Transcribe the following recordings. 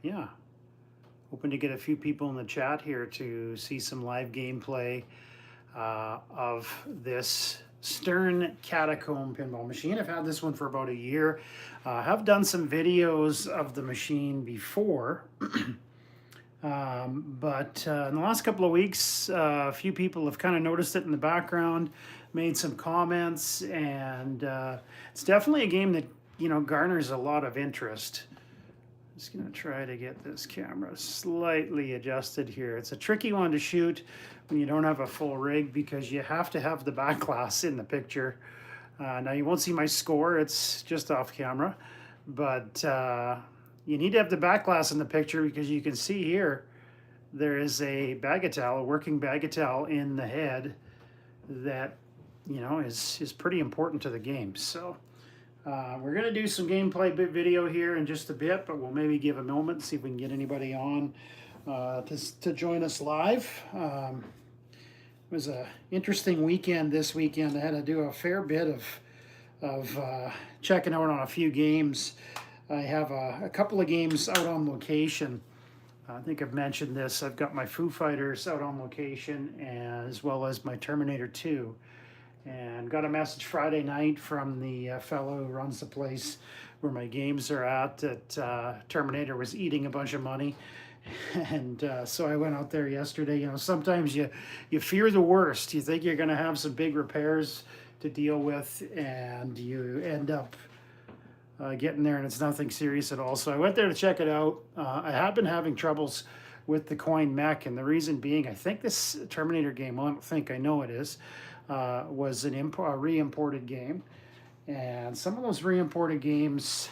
yeah, hoping to get a few people in the chat here to see some live gameplay of this Stern Catacomb pinball machine. I've had this one for about a year. Have done some videos of the machine before. But in the last couple of weeks, a few people have kind of noticed it in the background, made some comments, and it's definitely a game that, you know, garners a lot of interest. Just gonna try to get this camera slightly adjusted here. It's a tricky one to shoot when you don't have a full rig because you have to have the back glass in the picture. Now you won't see my score, it's just off camera, but you need to have the back glass in the picture because you can see here there is a bagatelle, a working bagatelle in the head that, you know, is pretty important to the game. So we're going to do some gameplay video here in just a bit, but we'll maybe give a moment, see if we can get anybody on to join us live. It was an interesting weekend this weekend. I had to do a fair bit of checking out on a few games. I have a couple of games out on location. I think I've mentioned this. I've got my Foo Fighters out on location as well as my Terminator 2. And got a message Friday night from the fellow who runs the place where my games are at that Terminator was eating a bunch of money. And so I went out there yesterday. You know, sometimes you fear the worst. You think you're going to have some big repairs to deal with, and you end up getting there and it's nothing serious at all. So I went there to check it out. I have been having troubles with the coin mech, and the reason being, I think this Terminator game, well, I don't think, I know it is, was a re-imported game. And some of those re-imported games,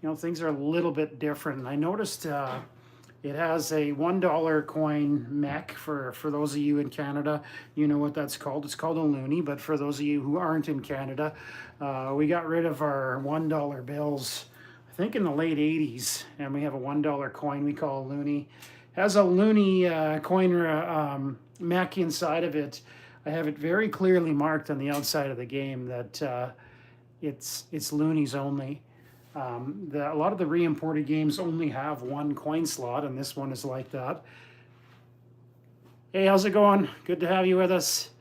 you know, things are a little bit different. And I noticed it has a $1 coin mech. For those of you in Canada, you know what that's called. It's called a loonie, but for those of you who aren't in Canada, we got rid of our $1 bills, I think in the late 80s, and we have a $1 coin we call a loonie. Has a loonie coin mech inside of it. I have it very clearly marked on the outside of the game that it's loonies only. A lot of the re-imported games only have one coin slot, and this one is like that. Hey, how's it going? Good to have you with us.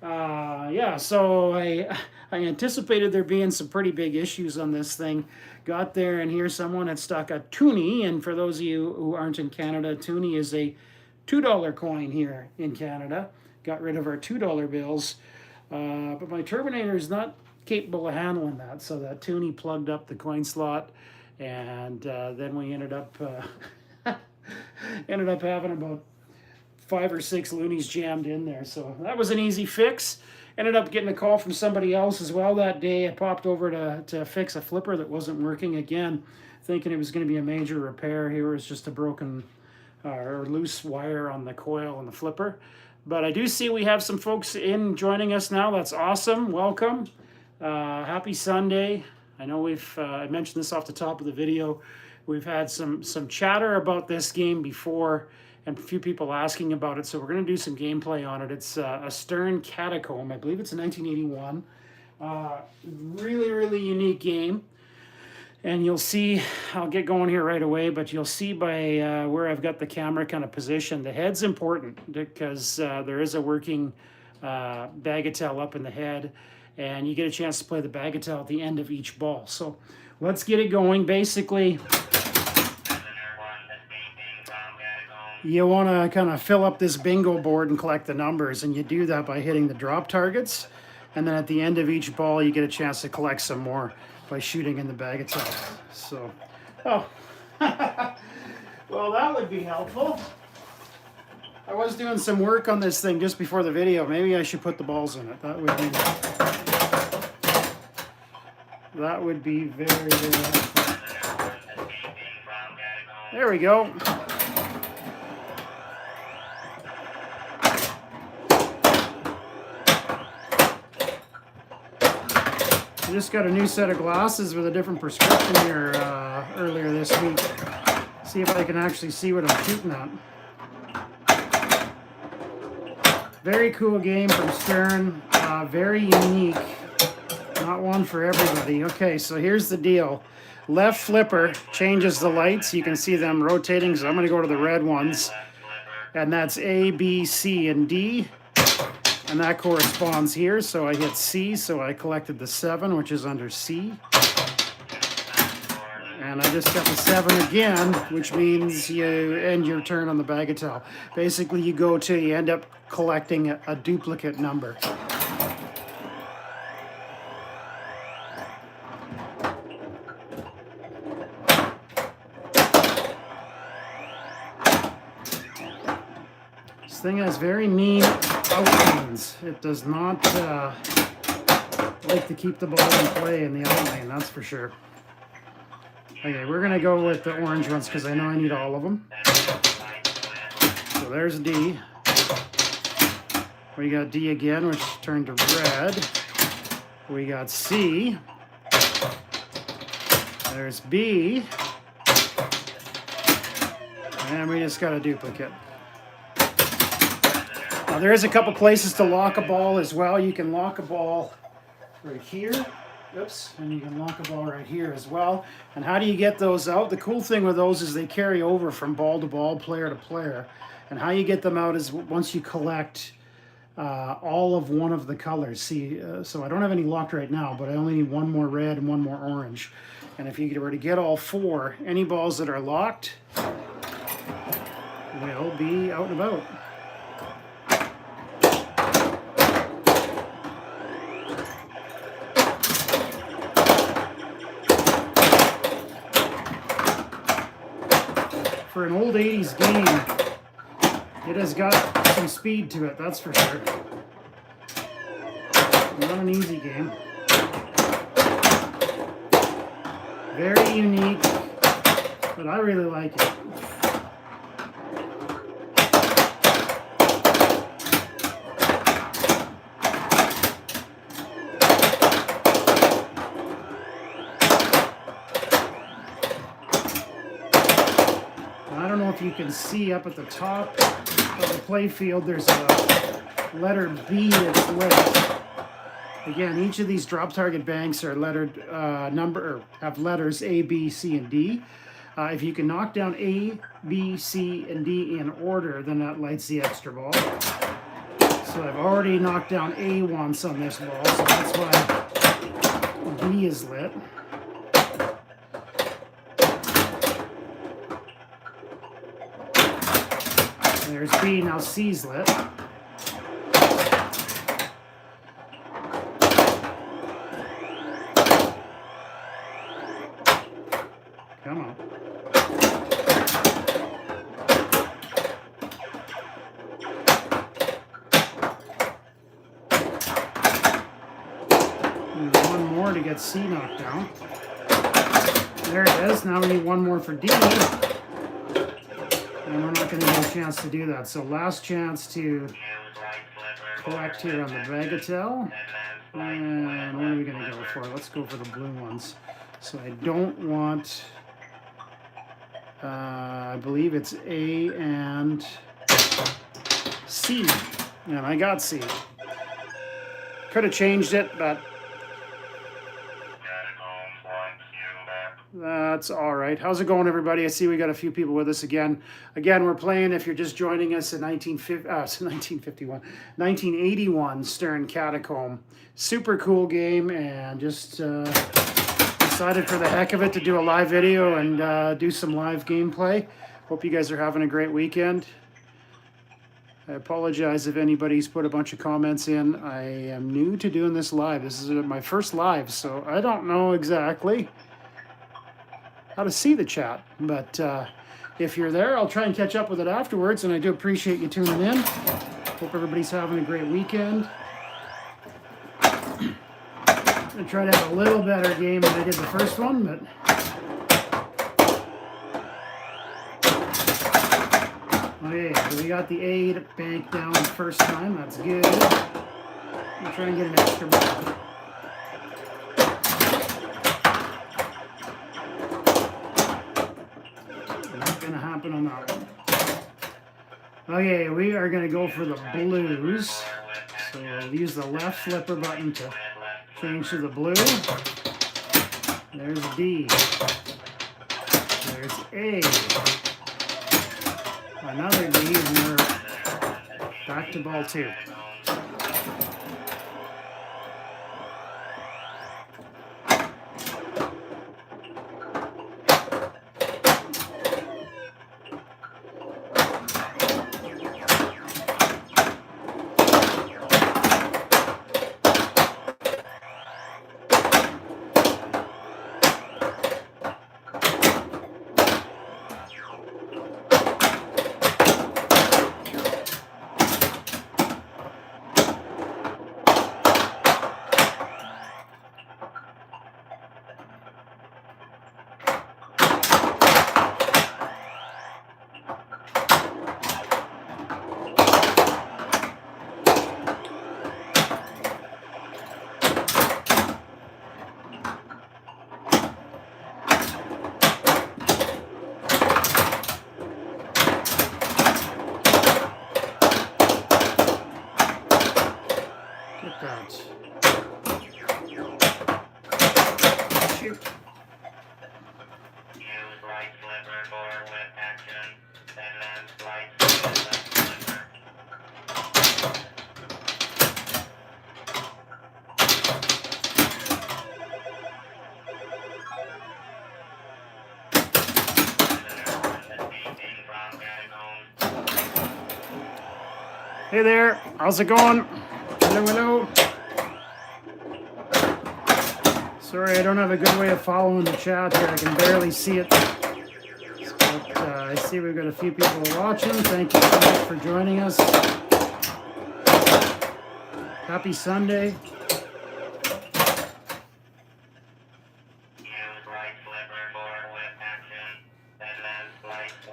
Yeah, so I anticipated there being some pretty big issues on this thing. Got there, and here someone had stuck a toonie, and for those of you who aren't in Canada, toonie is a $2 coin here in Canada. Got rid of our $2 bills, but my Terminator is not capable of handling that, so that toonie plugged up the coin slot, and then we ended up having about 5 or 6 loonies jammed in there. So that was an easy fix. Ended up getting a call from somebody else as well that day. I popped over to fix a flipper that wasn't working again, thinking it was going to be a major repair. Here was just a broken or loose wire on the coil on the flipper. But I do see we have some folks in joining us now. That's awesome. Welcome. Happy Sunday. I know I mentioned this off the top of the video. We've had some chatter about this game before and a few people asking about it. So we're going to do some gameplay on it. It's a Stern Catacomb. I believe it's a 1981. Really, really unique game. And you'll see, I'll get going here right away, but you'll see by where I've got the camera kind of positioned. The head's important because there is a working bagatelle up in the head, and you get a chance to play the bagatelle at the end of each ball. So let's get it going. Basically, you want to kind of fill up this bingo board and collect the numbers, and you do that by hitting the drop targets. And then at the end of each ball, you get a chance to collect some more by shooting in the bagatelle. So, oh, well, that would be helpful. I was doing some work on this thing just before the video. Maybe I should put the balls in it. That would be very, very helpful. There we go. I just got a new set of glasses with a different prescription here earlier this week. See if I can actually see what I'm shooting at. Very cool game from Stern. Very unique. Not one for everybody. Okay, so here's the deal. Left flipper changes the lights. You can see them rotating, so I'm going to go to the red ones. And that's A, B, C, and D. And that corresponds here, so I hit C, so I collected the 7, which is under C. And I just got the 7 again, which means you end your turn on the bagatelle. Basically, you go till you end up collecting a duplicate number. This thing has very mean outlines. It does not like to keep the ball in play in the outlane, that's for sure. Okay, we're going to go with the orange ones because I know I need all of them. So there's D. We got D again, which turned to red. We got C. There's B. And we just got a duplicate. Now there is a couple places to lock a ball as well. You can lock a ball right here. Oops, and you can lock a ball right here as well. And how do you get those out? The cool thing with those is they carry over from ball to ball, player to player. And how you get them out is once you collect all of one of the colors. See, so I don't have any locked right now, but I only need one more red and one more orange. And if you were to get all 4, any balls that are locked will be out and about. For an old 80s game, it has got some speed to it, that's for sure. Not an easy game. Very unique, but I really like it. I don't know if you can see up at the top of the play field, there's a letter B that's lit. Again, each of these drop target banks are lettered have letters A, B, C, and D. If you can knock down A, B, C, and D in order, then that lights the extra ball. So I've already knocked down A once on this ball, so that's why B is lit. There's B, now C's lit. Come on. Need one more to get C knocked down. There it is. Now we need one more for D. And we're not going to get a chance to do that. So last chance to collect here on the bagatelle. And what are we going to go for? Let's go for the blue ones. So I don't want, I believe it's A and C. And I got C. Could have changed it, but that's all right. How's it going, everybody? I see we got a few people with us again. Again, we're playing, if you're just joining us, in 1981 Stern Catacomb. Super cool game, and just decided for the heck of it to do a live video and do some live gameplay. Hope you guys are having a great weekend. I apologize if anybody's put a bunch of comments in. I am new to doing this live. This is my first live, so I don't know exactly how to see the chat, but if you're there, I'll try and catch up with it afterwards, and I do appreciate you tuning in. Hope everybody's having a great weekend. I try to have a little better game than I did the first one, but okay, so we got the A bank down the first time. That's good. I'll try and get an extra ball. Happen on that one. Okay, we are going to go for the blues. So we'll use the left flipper button to change to the blue. There's D. There's A. Another D, and we're back to ball 2. Shoot. Use right flipper for whip action, then left right flipper. Hey there, how's it going? Hello, hello. Sorry, I don't have a good way of following the chat here. I can barely see it. But I see we've got a few people watching. Thank you so much for joining us. Happy Sunday.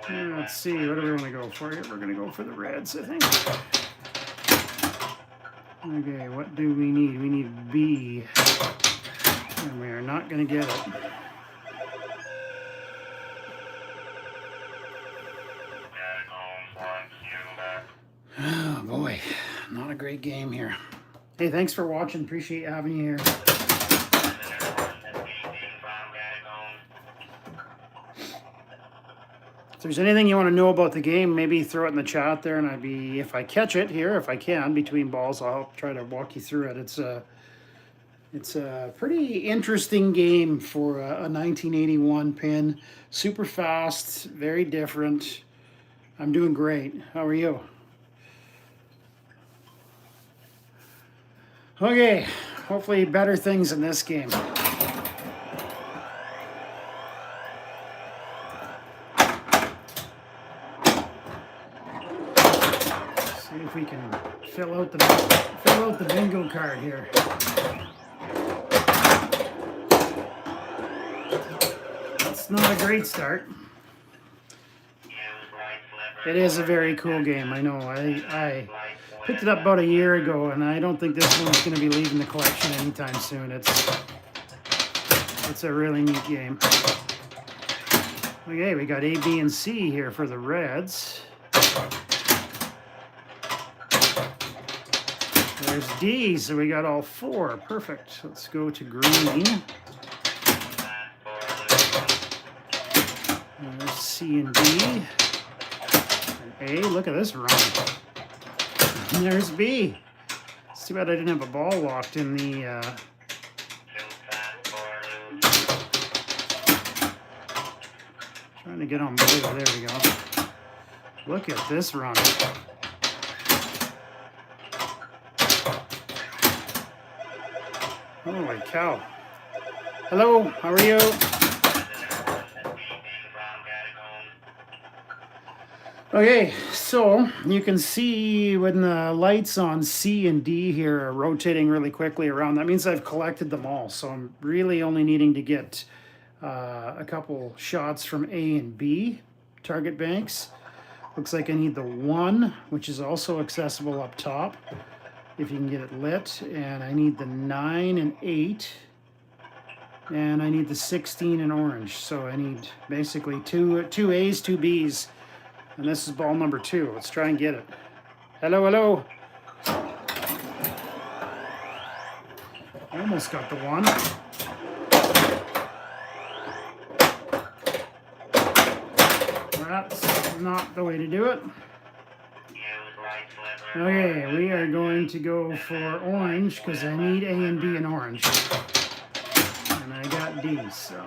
Let's see, what do we want to go for here? We're going to go for the reds, I think. Okay, what do we need? We need B. And we are not going to get it. Oh boy, not a great game here. Hey, thanks for watching. Appreciate having you here. If there's anything you want to know about the game, maybe throw it in the chat there, and if I catch it here, if I can, between balls, I'll try to walk you through it. It's a pretty interesting game for a 1981 pin. Super fast, very different. I'm doing great. How are you? Okay, hopefully better things in this game. See if we can fill out the bingo card here. It's not a great start. It is a very cool game, I know. I picked it up about a year ago, and I don't think this one's going to be leaving the collection anytime soon. It's a really neat game. Okay, we got A, B, and C here for the Reds. There's D, so we got all 4. Perfect. Let's go to green. There's C and D. And A, look at this run. And there's B. It's too bad I didn't have a ball locked in the... Trying to get on blue. There we go. Look at this run. Holy cow. Hello, how are you? Okay, so you can see when the lights on C and D here are rotating really quickly around, that means I've collected them all. So I'm really only needing to get a couple shots from A and B target banks. Looks like I need the 1, which is also accessible up top, if you can get it lit. And I need the 9 and 8. And I need the 16 in orange. So I need basically two A's, 2 B's. And this is ball number 2. Let's try and get it. Hello, hello. I almost got the 1. That's not the way to do it. Use light sliver. Okay, we are going to go for orange because I need A and B in orange. And I got D, so.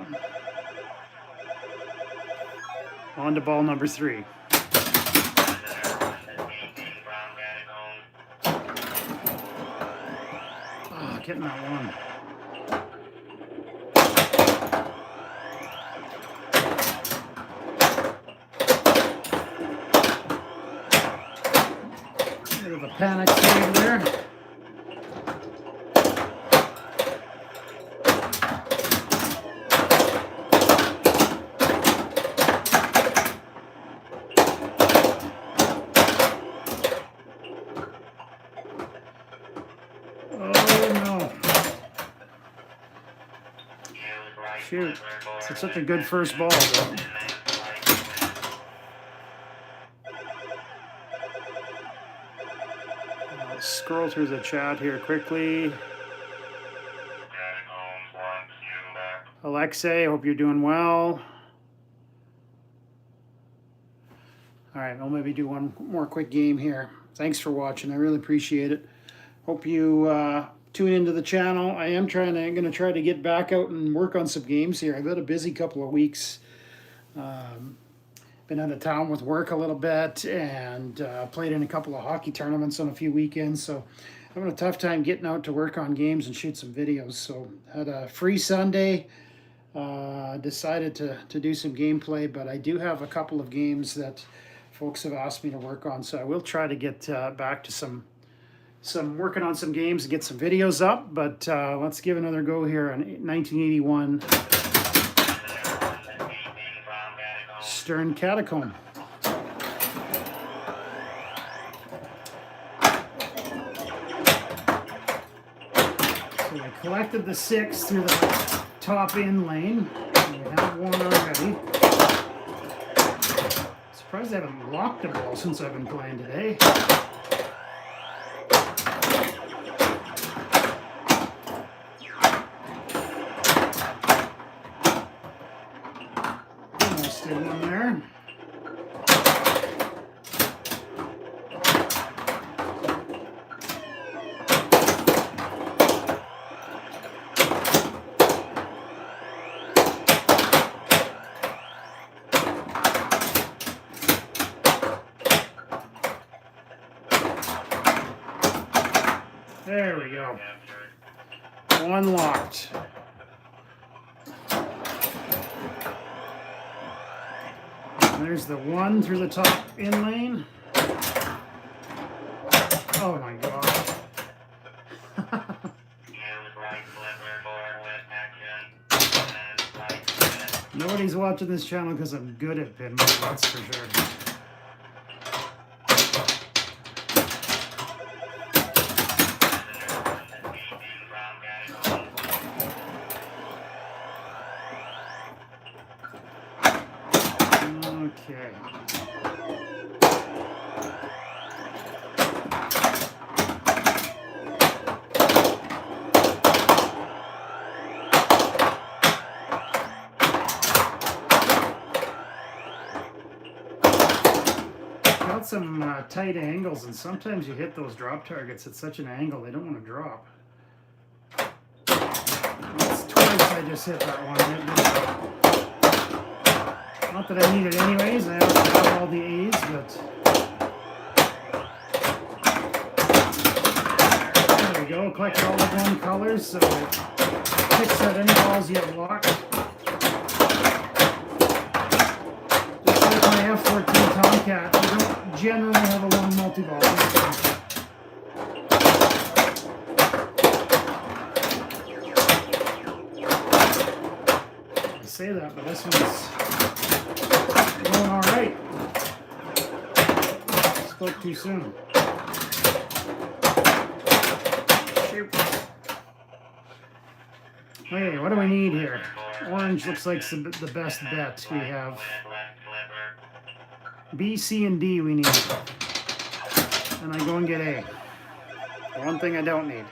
On to ball number 3. Oh, getting that one. Bit of a panic save there. Oh no. Shoot. It's such a good first ball, though. I'll scroll through the chat here quickly. Alexei, hope you're doing well. All right, I'll maybe do one more quick game here. Thanks for watching. I really appreciate it. Hope you tune into the channel. I am going to try to get back out and work on some games here. I've had a busy couple of weeks. Been out of town with work a little bit and played in a couple of hockey tournaments on a few weekends. So I'm having a tough time getting out to work on games and shoot some videos. So had a free Sunday. Decided to do some gameplay, but I do have a couple of games that folks have asked me to work on. So I will try to get back to some working on some games and get some videos up, but let's give another go here on 1981 Stern Catacomb. So we collected the 6 through the top in lane. We have one already. Surprised I haven't locked a ball since I've been playing today. Almost did one there. There we go. One locked. There's the 1 through the top in lane. Oh my god. Nobody's watching this channel because I'm good at pinball, that's for sure. Okay. Got some tight angles, and sometimes you hit those drop targets at such an angle they don't want to drop. That's twice I just hit that one. Not that I need it anyways, I have all the A's, but there we go, collected all the one colors, so it picks out any balls you have locked. Just like my F-14 Tomcat, I don't generally have a long multi-ball. I say that, but this one's going all right. Spoke too soon. Shoot. Okay, what do we need here? Orange looks like the best bet we have. B, C, and D we need. And I go and get A. One thing I don't need.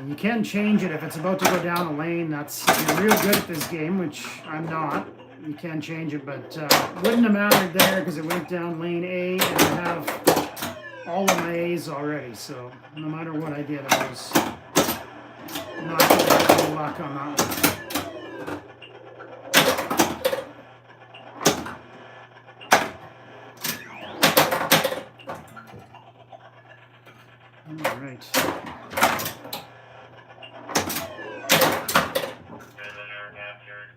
You can change it if it's about to go down a lane. That's if you're real good at this game, which I'm not. You can change it, but wouldn't have mattered there because it went down lane A, and I have all of my A's already. So no matter what I did, I was not going to have any luck on that one. All right. Prisoner captured.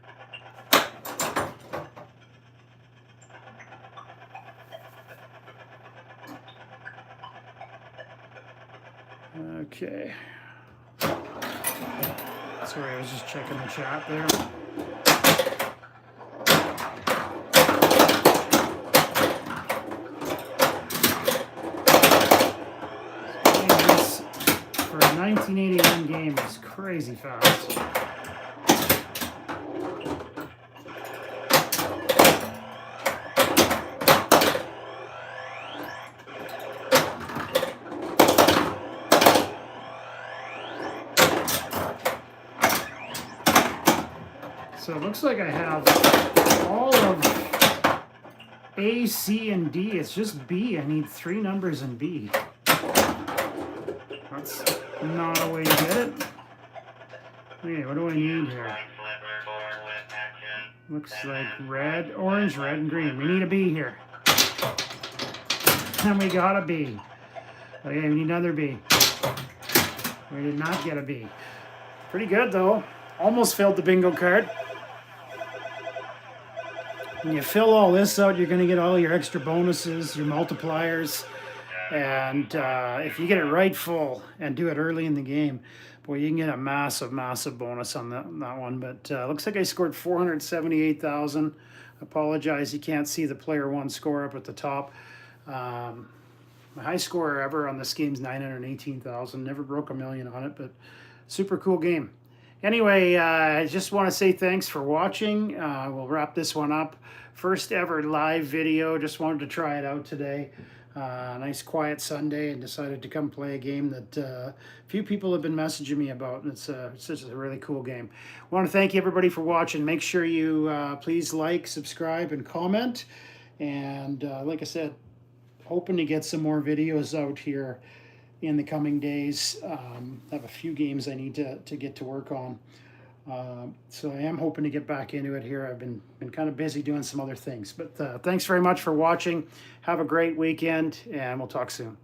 Okay. Sorry, I was just checking the chat there. This for a 1981 game is crazy fast. So it looks like I have all of A, C, and D. It's just B. I need 3 numbers in B. That's not a way to get it. Okay, what do I need here? Light slipper board with action. Looks like red, orange, red, and green. We need a B here. And we got a B. Okay, we need another B. We did not get a B. Pretty good though. Almost filled the bingo card. When you fill all this out, you're going to get all your extra bonuses, your multipliers, and if you get it right full and do it early in the game, boy, you can get a massive, massive bonus on that one. But looks like I scored 478,000. Apologize, you can't see the player one score up at the top. My high score ever on this game's 918,000. Never broke a million on it, but super cool game. Anyway, I just want to say thanks for watching. We'll wrap this one up. First ever live video. Just wanted to try it out today. Nice quiet Sunday, and decided to come play a game that a few people have been messaging me about. And it's just a really cool game. I want to thank everybody for watching. Make sure you please like, subscribe, and comment. And like I said, hoping to get some more videos out here in the coming days. I have a few games I need to get to work on. So I am hoping to get back into it here. I've been kind of busy doing some other things. But thanks very much for watching. Have a great weekend, and we'll talk soon.